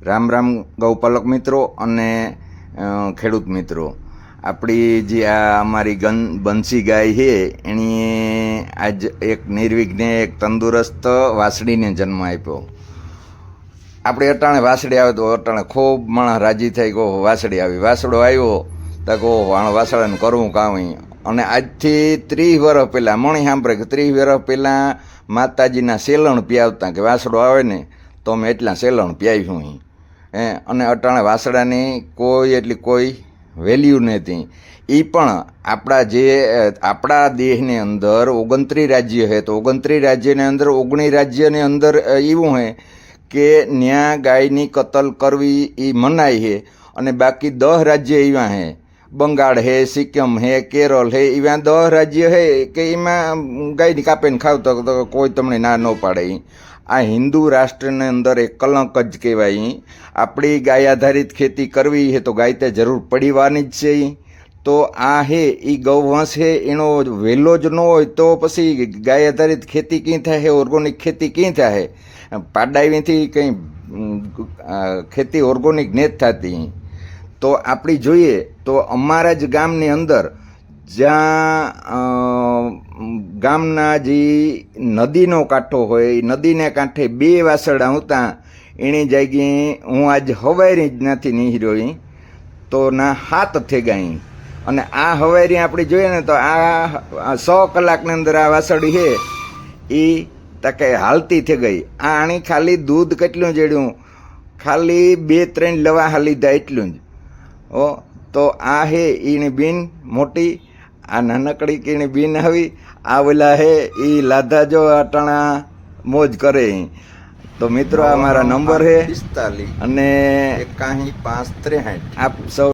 રામ રામ ગૌપાલક મિત્રો અને ખેડૂત મિત્રો। આપણી જે આ અમારી બંસી ગાય છે એની આજ એક નિર્વિઘ્ને એક તંદુરસ્ત વાસળીને જન્મ આપ્યો। આપણે અટાણે વાસળી આવે તો અટાણે ખૂબ માણસ રાજી થઈ કહો વાસળી આવી, વાસળો આવ્યો તો કહો વાસળાનું કરવું કામ। અને આજથી 30 વર્ષ પહેલાં મણી સાંભળે કે 30 વર્ષ પહેલાં માતાજીના સેલણ પ્યાવતા કે વાસળો આવે ને તો અમે એટલા સેલણ પ્યાવ્યું અને અટાણે વાસળાની કોઈ એટલી કોઈ વેલ્યુ નહોતી। એ પણ આપણા દેશની અંદર 29 રાજ્ય છે તો 29 રાજ્યની અંદર 19 રાજ્યની અંદર એવું છે કે ન્યા ગાયની કતલ કરવી એ મનાય છે અને બાકી 10 રાજ્ય એવા છે, બંગાળ છે, સિક્કિમ છે, કેરળ છે, એવા 10 રાજ્ય છે કે એમાં ગાયની કાપીને ખાવ તો કોઈ તમને ના ન પાડે। આ હિન્દુ રાષ્ટ્રની અંદર એક કલંક જ કહેવાય। આપણી ગાય આધારિત ખેતી કરવી છે તો ગાય તે જરૂર પડવાની જ છે। તો આ હે એ ગૌવંશ છે, એનો વહેલો જ ન હોય તો પછી ગાય આધારિત ખેતી ક્યાં થાય, ઓર્ગોનિક ખેતી ક્યાં થાય? પાડાવીથી કંઈ ખેતી ઓર્ગોનિક ને જ થતી। તો આપણી જોઈએ તો અમારા જ ગામની અંદર જ્યાં ગામના જે નદીનો કાંઠો હોય એ નદીને કાંઠે 2 વાસળા હતા, એની જગ્યાએ હું આજ હવારી જ નથી નીહર્યો તો ના 7 થઈ ગયા। અને આ હવારી આપણે જોઈએ ને તો આ 100 કલાકની અંદર આ વાસળી છે એ તકે હાલતી થઈ ગઈ। આ આણી ખાલી દૂધ કેટલું જડ્યું, ખાલી 2-3 લવાહા લીધા એટલું જ। તો આ હે એની બીન મોટી, આ નાનકડી કીની બીન આવી, આ ઓલા હે એ લાધા જો અટાણા મોજ કરે। તો મિત્રો આ મારા નંબર છે 45 અને 81 5 63। આપ સૌ